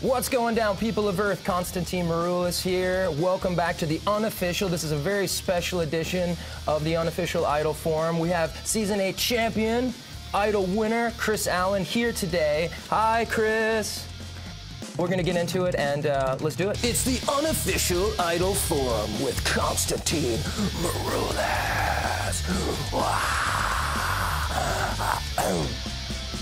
What's going down, people of Earth? Constantine Maroulis here. Welcome back to the Unofficial. This is a very special edition of the Unofficial Idol Forum. We have Season 8 champion, Idol winner, Kris Allen here today. Hi, Kris. We're going to get into it, and let's do it. It's the Unofficial Idol Forum with Constantine Maroulis.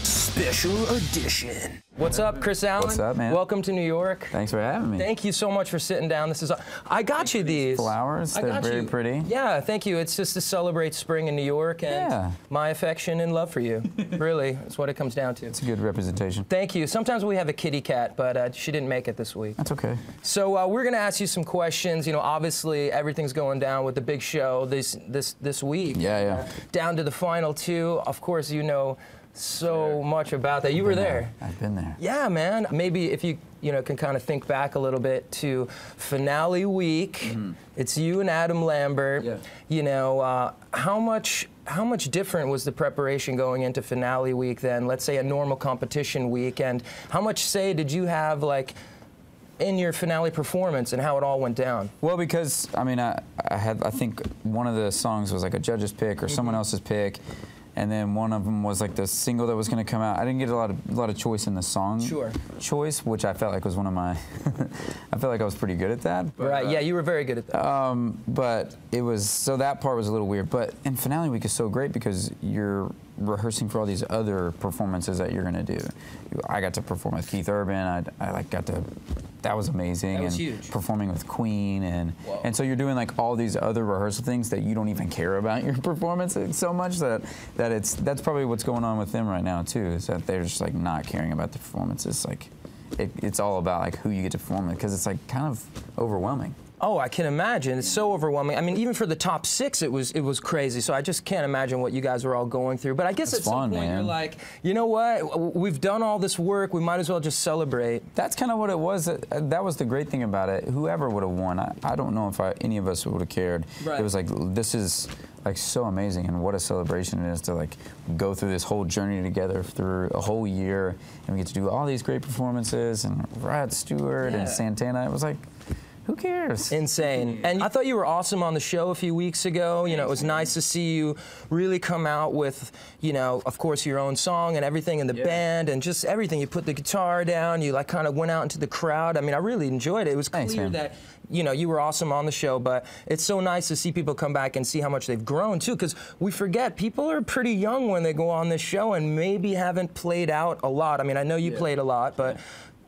Special edition. What's up, Kris Allen? What's up, man? Welcome to New York. Thanks for having me. Thank you so much for sitting down. This is I got you these flowers. They're very pretty. Yeah, thank you. It's just to celebrate spring in New York and my affection and love for you. Really, that's what it comes down to. It's a good representation. Thank you. Sometimes we have a kitty cat, but she didn't make it this week. That's okay. So we're gonna ask you some questions. You know, obviously everything's going down with the big show this week. Yeah. Down to the final two. Of course, you know so much about that. You were there. I've been there. Yeah, man. Maybe if you can kind of think back a little bit to finale week. Mm-hmm. It's you and Adam Lambert. Yeah. You know, how much different was the preparation going into finale week than, let's say, a normal competition week? And how much say did you have, like, in your finale performance and how it all went down? Well, because I mean, I think one of the songs was like a judge's pick or someone else's pick. And then one of them was like the single that was going to come out. I didn't get a lot of choice in the song choice, which I felt like was one of my. I felt like I was pretty good at that. But, right? Yeah, you were very good at that. But it was that part was a little weird. But in finale week is so great because you're rehearsing for all these other performances that you're going to do. I got to perform with Keith Urban. I like got to. That was amazing. That was huge. Performing with Queen and so you're doing like all these other rehearsal things that you don't even care about your performance so much that's probably what's going on with them right now too, is that they're just like not caring about the performances. Like it's all about like who you get to perform with, because it's like kind of overwhelming. Oh, I can imagine. It's so overwhelming. I mean, even for the top 6, it was crazy. So I just can't imagine what you guys were all going through. But I guess at some point you're like, you know what? We've done all this work. We might as well just celebrate. That's kind of what it was. That was the great thing about it. Whoever would have won, I don't know if any of us would have cared. Right. It was like, this is like so amazing, and what a celebration it is to like go through this whole journey together through a whole year, and we get to do all these great performances, and Rod Stewart and Santana. It was like, who cares? Insane. And I thought you were awesome on the show a few weeks ago. You know, it was nice to see you really come out with, of course, your own song and everything in the band and just everything. You put the guitar down, you like kind of went out into the crowd. I mean, I really enjoyed it. It was clear that, you were awesome on the show, but it's so nice to see people come back and see how much they've grown too, because we forget people are pretty young when they go on this show and maybe haven't played out a lot. I mean, I know you played a lot, but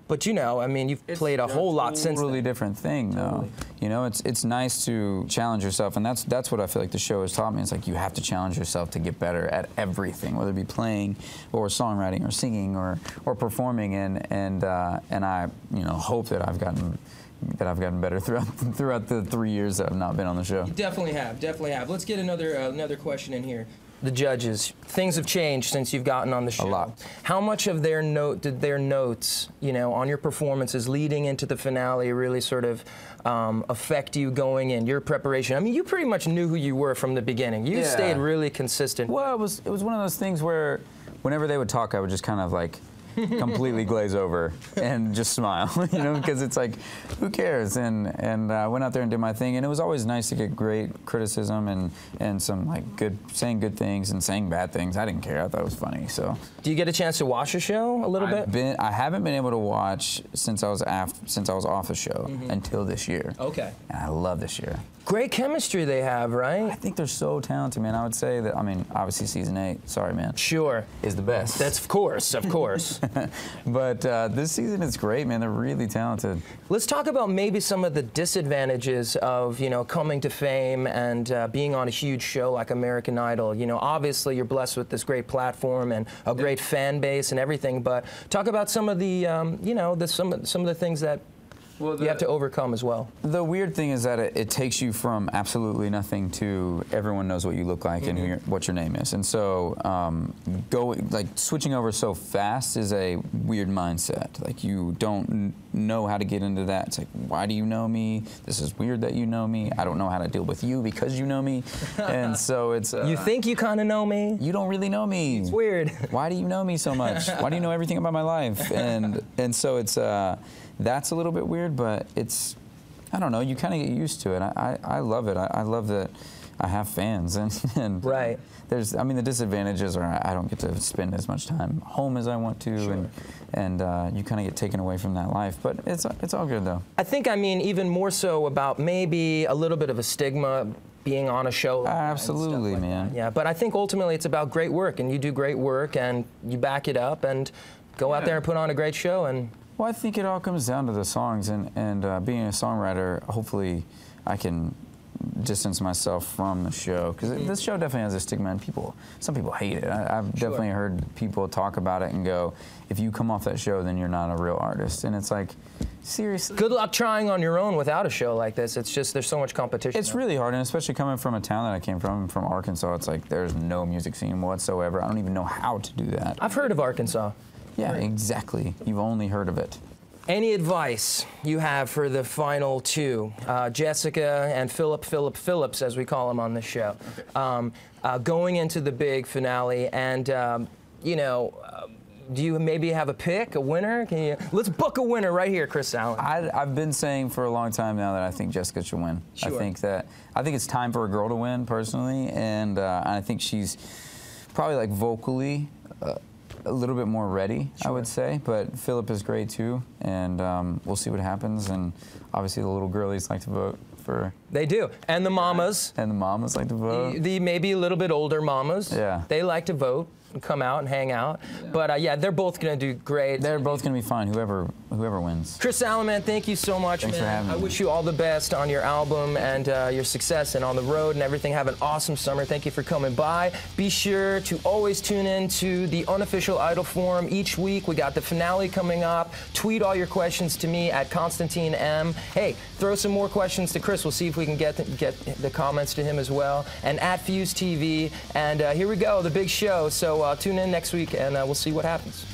I mean, you've played a whole lot since then. It's a really different thing, though. You know, it's nice to challenge yourself, and that's what I feel like the show has taught me. It's like you have to challenge yourself to get better at everything, whether it be playing or songwriting or singing or performing, and I hope that I've gotten better throughout the 3 years that I've not been on the show. You definitely have. Let's get another question in here. The judges, things have changed since you've gotten on the show. A lot. How much of their notes, on your performances leading into the finale really sort of affect you going in, your preparation? I mean, you pretty much knew who you were from the beginning. You stayed really consistent. Well, it was one of those things where whenever they would talk, I would just kind of like completely glaze over and just smile, because it's like, who cares? And I went out there and did my thing, and it was always nice to get great criticism and some like saying good things and saying bad things. I didn't care. I thought it was funny. So, do you get a chance to watch the show a little bit? I haven't been able to watch since I was off the show until this year. Okay. And I love this year. Great chemistry they have, right? I think they're so talented, man. I would say that, obviously Season 8, sorry, man. Sure. Is the best. That's, of course. But this season is great, man. They're really talented. Let's talk about maybe some of the disadvantages of, coming to fame and being on a huge show like American Idol. Obviously you're blessed with this great platform and a great fan base and everything, but talk about some of the, some of the things that you have to overcome as well. The weird thing is that it takes you from absolutely nothing to everyone knows what you look like and what your name is. And so switching over so fast is a weird mindset. Like, you don't know how to get into that. It's like, why do you know me? This is weird that you know me. I don't know how to deal with you because you know me. And so it's... you think you kind of know me? You don't really know me. It's weird. Why do you know me so much? Why do you know everything about my life? And so it's... that's a little bit weird, but it's, I don't know, you kind of get used to it. I love it. I love that I have fans. And right. I mean, the disadvantages are I don't get to spend as much time home as I want to, sure. and you kind of get taken away from that life. But it's all good, though. I think, I mean, even more so about maybe a little bit of a stigma being on a show like absolutely, like man. That. Yeah, but I think ultimately it's about great work, and you do great work, and you back it up, and go out there and put on a great show. And well, I think it all comes down to the songs, and being a songwriter, hopefully I can distance myself from the show, because this show definitely has a stigma, and some people hate it. I've definitely heard people talk about it and go, if you come off that show, then you're not a real artist. And it's like, seriously? Good luck trying on your own without a show like this. It's just, there's so much competition. It's really hard, and especially coming from a town that I came from Arkansas, it's like there's no music scene whatsoever. I don't even know how to do that. I've heard of Arkansas. Yeah, exactly. You've only heard of it. Any advice you have for the final two, Jessica and Philip Phillips, as we call him on this show, going into the big finale, and you know, do you maybe have a pick, a winner? Let's book a winner right here, Kris Allen. I've been saying for a long time now that I think Jessica should win. Sure. I think it's time for a girl to win, personally, and I think she's probably, like, vocally a little bit more ready, sure. I would say, but Philip is great too, and we'll see what happens. And obviously the little girlies like to vote for. They do, and the mamas. And the mamas like to vote. The maybe a little bit older mamas. Yeah. They like to vote and come out and hang out. Yeah. But yeah, they're both gonna do great. They're both gonna be fine, whoever wins. Kris Allen, man, thank you so much, Thanks man. for having me. I wish you all the best on your album and your success and on the road and everything. Have an awesome summer. Thank you for coming by. Be sure to always tune in to the Unofficial Idol Forum each week. We got the finale coming up. Tweet all your questions to me at Constantine M. Hey, throw some more questions to Kris. We'll see if we can get the comments to him as well. And at Fuse TV. And here we go, the big show. So tune in next week, and we'll see what happens.